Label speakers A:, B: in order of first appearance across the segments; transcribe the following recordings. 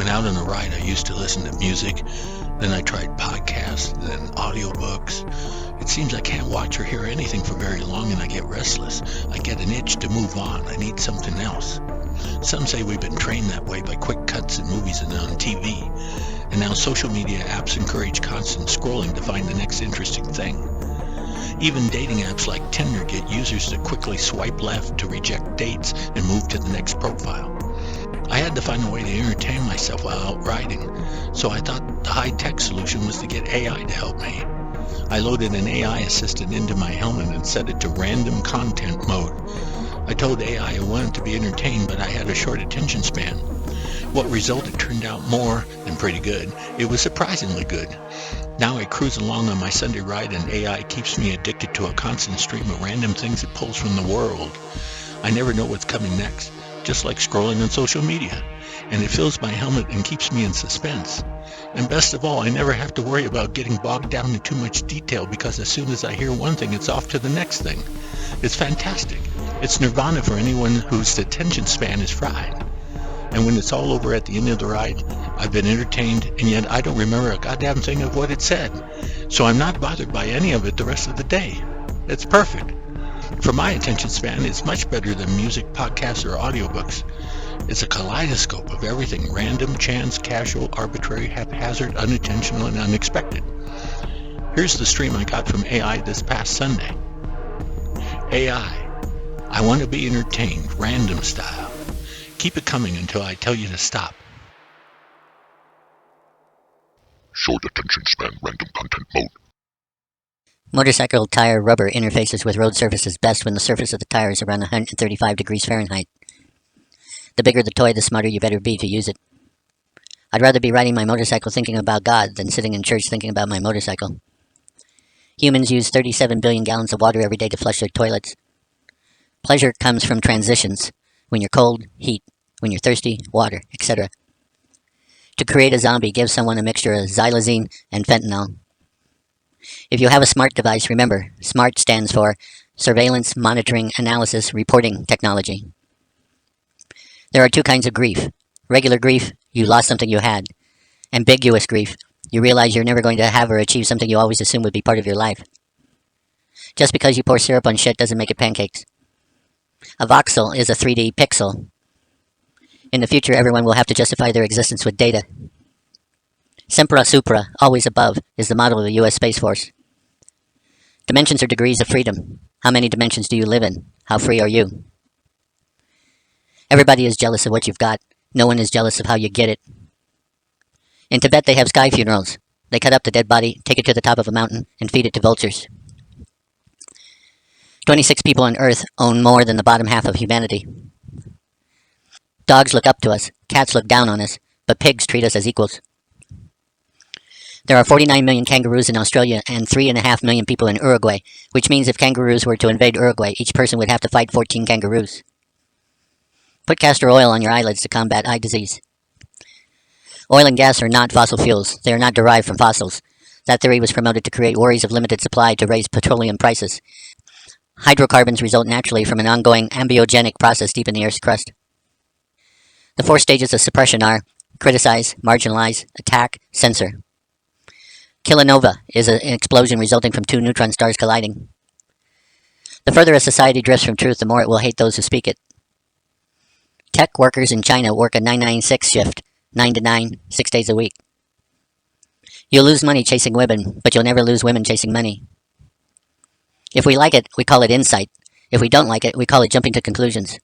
A: When out on a ride, I used to listen to music. Then I tried podcasts, then audiobooks. It seems I can't watch or hear anything for very long and I get restless. I get an itch to move on. I need something else. Some say we've been trained that way by quick cuts in movies and on TV. And now social media apps encourage constant scrolling to find the next interesting thing. Even dating apps like Tinder get users to quickly swipe left to reject dates and move to the next profile. I had to find a way to entertain myself while out riding, so I thought the high-tech solution was to get AI to help me. I loaded an AI assistant into my helmet and set it to random content mode. I told AI I wanted to be entertained, but I had a short attention span. What resulted turned out more than pretty good. It was surprisingly good. Now I cruise along on my Sunday ride and AI keeps me addicted to a constant stream of random things it pulls from the world. I never know what's coming next, just like scrolling on social media. And it fills my helmet and keeps me in suspense. And best of all, I never have to worry about getting bogged down in too much detail because as soon as I hear one thing, it's off to the next thing. It's fantastic. It's nirvana for anyone whose attention span is fried. And when it's all over at the end of the ride, I've been entertained, and yet I don't remember a goddamn thing of what it said. So I'm not bothered by any of it the rest of the day. It's perfect. For my attention span, it's much better than music, podcasts, or audiobooks. It's a kaleidoscope of everything random, chance, casual, arbitrary, haphazard, unintentional, and unexpected. Here's the stream I got from AI this past Sunday. AI, I want to be entertained, random style. Keep it coming until I tell you to stop.
B: Short attention span, random content mode.
C: Motorcycle tire rubber interfaces with road surfaces best when the surface of the tire is around 135 degrees Fahrenheit. The bigger the toy, the smarter you better be to use it. I'd rather be riding my motorcycle thinking about God than sitting in church thinking about my motorcycle. Humans use 37 billion gallons of water every day to flush their toilets. Pleasure comes from transitions. When you're cold, heat. When you're thirsty, water, etc. To create a zombie, give someone a mixture of xylazine and fentanyl. If you have a SMART device, remember, SMART stands for Surveillance, Monitoring, Analysis, Reporting Technology. There are two kinds of grief. Regular grief, you lost something you had. Ambiguous grief, you realize you're never going to have or achieve something you always assumed would be part of your life. Just because you pour syrup on shit doesn't make it pancakes. A voxel is a 3D pixel. In the future, everyone will have to justify their existence with data. Sempra supra, always above, is the motto of the U.S. Space Force. Dimensions are degrees of freedom. How many dimensions do you live in? How free are you? Everybody is jealous of what you've got. No one is jealous of how you get it. In Tibet, they have sky funerals. They cut up the dead body, take it to the top of a mountain, and feed it to vultures. 26 people on Earth own more than the bottom half of humanity. Dogs look up to us, cats look down on us, but pigs treat us as equals. There are 49 million kangaroos in Australia and 3.5 million people in Uruguay, which means if kangaroos were to invade Uruguay, each person would have to fight 14 kangaroos. Put castor oil on your eyelids to combat eye disease. Oil and gas are not fossil fuels. They are not derived from fossils. That theory was promoted to create worries of limited supply to raise petroleum prices. Hydrocarbons result naturally from an ongoing ambiogenic process deep in the Earth's crust. The 4 stages of suppression are criticize, marginalize, attack, censor. Kilonova is an explosion resulting from 2 neutron stars colliding. The further a society drifts from truth, the more it will hate those who speak it. Tech workers in China work a 996 shift, 9 to 9, 6 days a week. You'll lose money chasing women, but you'll never lose women chasing money. If we like it, we call it insight. If we don't like it, we call it jumping to conclusions.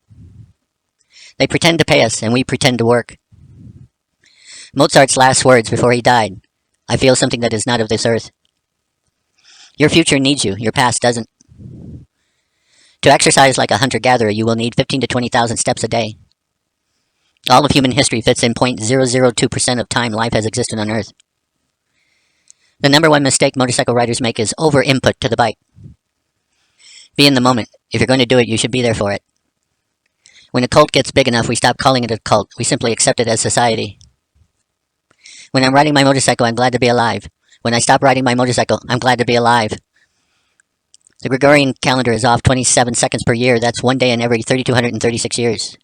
C: They pretend to pay us, and we pretend to work. Mozart's last words before he died: I feel something that is not of this earth. Your future needs you, your past doesn't. To exercise like a hunter-gatherer, you will need 15 to 20,000 steps a day. All of human history fits in 0.002% of time life has existed on Earth. The number one mistake motorcycle riders make is over-input to the bike. Be in the moment. If you're going to do it, you should be there for it. When a cult gets big enough, we stop calling it a cult. We simply accept it as society. When I'm riding my motorcycle, I'm glad to be alive. When I stop riding my motorcycle, I'm glad to be alive. The Gregorian calendar is off 27 seconds per year. That's one day in every 3,236 years.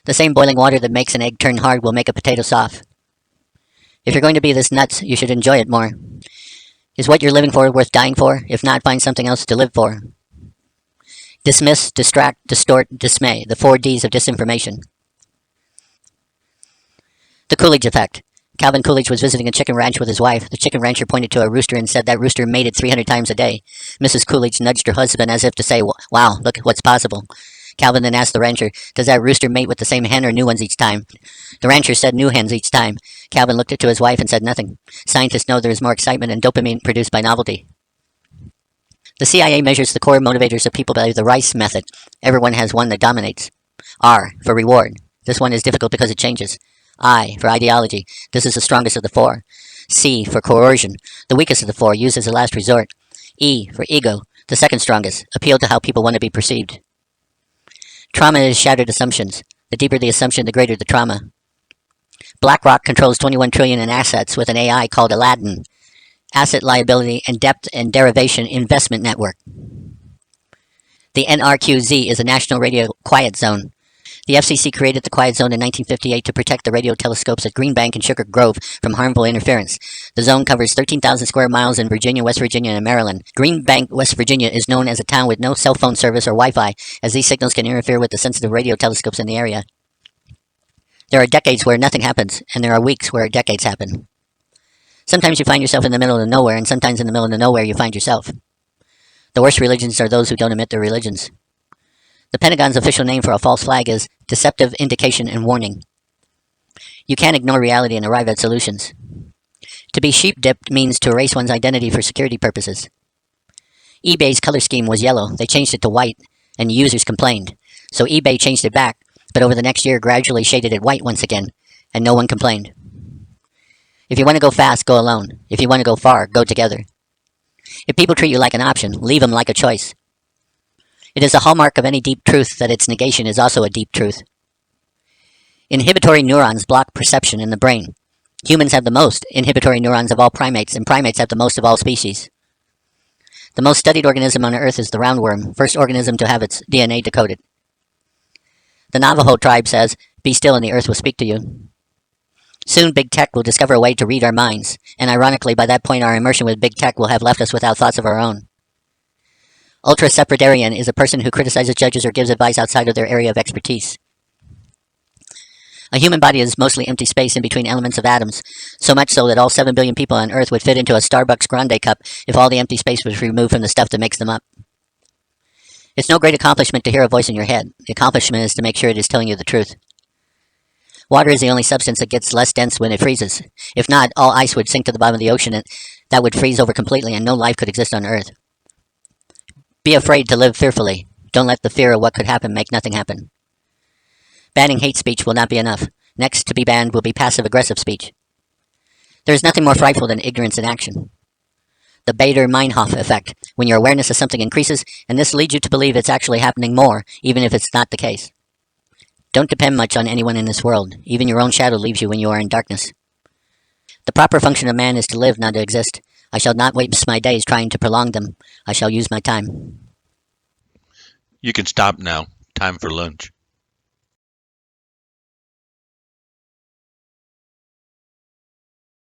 C: The same boiling water that makes an egg turn hard will make a potato soft. If you're going to be this nuts, you should enjoy it more. Is what you're living for worth dying for? If not, find something else to live for. Dismiss, distract, distort, dismay. The 4 Ds of disinformation. The Coolidge effect. Calvin Coolidge was visiting a chicken ranch with his wife. The chicken rancher pointed to a rooster and said that rooster mated 300 times a day. Mrs. Coolidge nudged her husband as if to say, wow, look what's possible. Calvin then asked the rancher, does that rooster mate with the same hen or new ones each time? The rancher said new hens each time. Calvin looked to his wife and said nothing. Scientists know there is more excitement and dopamine produced by novelty. The CIA measures the core motivators of people by the Rice method. Everyone has one that dominates. R, for reward. This one is difficult because it changes. I, for ideology. This is the strongest of the 4. C, for coercion. The weakest of the 4, used as a last resort. E, for ego. The second strongest. Appeal to how people want to be perceived. Trauma is shattered assumptions. The deeper the assumption, the greater the trauma. BlackRock controls $21 trillion in assets with an AI called Aladdin. Asset liability and depth and derivation investment network. The NRQZ is a national radio quiet zone. The FCC created the quiet zone in 1958 to protect the radio telescopes at Green Bank and Sugar Grove from harmful interference. The zone covers 13,000 square miles in Virginia, West Virginia, and Maryland. Green Bank, West Virginia is known as a town with no cell phone service or Wi-Fi, as these signals can interfere with the sensitive radio telescopes in the area. There are decades where nothing happens, and there are weeks where decades happen. Sometimes you find yourself in the middle of nowhere, and sometimes in the middle of nowhere you find yourself. The worst religions are those who don't admit their religions. The Pentagon's official name for a false flag is deceptive indication and warning. You can't ignore reality and arrive at solutions. To be sheep-dipped means to erase one's identity for security purposes. eBay's color scheme was yellow. They changed it to white, and users complained. So eBay changed it back, but over the next year gradually shaded it white once again, and no one complained. If you want to go fast, go alone. If you want to go far, go together. If people treat you like an option, leave them like a choice. It is a hallmark of any deep truth that its negation is also a deep truth. Inhibitory neurons block perception in the brain. Humans have the most inhibitory neurons of all primates, and primates have the most of all species. The most studied organism on Earth is the roundworm, first organism to have its DNA decoded. The Navajo tribe says, "Be still and the earth will speak to you." Soon Big Tech will discover a way to read our minds, and ironically by that point our immersion with Big Tech will have left us without thoughts of our own. Ultra-separatorian is a person who criticizes judges or gives advice outside of their area of expertise. A human body is mostly empty space in between elements of atoms, so much so that all 7 billion people on Earth would fit into a Starbucks Grande cup if all the empty space was removed from the stuff that makes them up. It's no great accomplishment to hear a voice in your head. The accomplishment is to make sure it is telling you the truth. Water is the only substance that gets less dense when it freezes. If not, all ice would sink to the bottom of the ocean and that would freeze over completely and no life could exist on Earth. Be afraid to live fearfully. Don't let the fear of what could happen make nothing happen. Banning hate speech will not be enough. Next to be banned will be passive-aggressive speech. There is nothing more frightful than ignorance in action. The Bader-Meinhof effect, when your awareness of something increases, and this leads you to believe it's actually happening more, even if it's not the case. Don't depend much on anyone in this world. Even your own shadow leaves you when you are in darkness. The proper function of man is to live, not to exist. I shall not waste my days trying to prolong them. I shall use my time.
A: You can stop now. Time for lunch.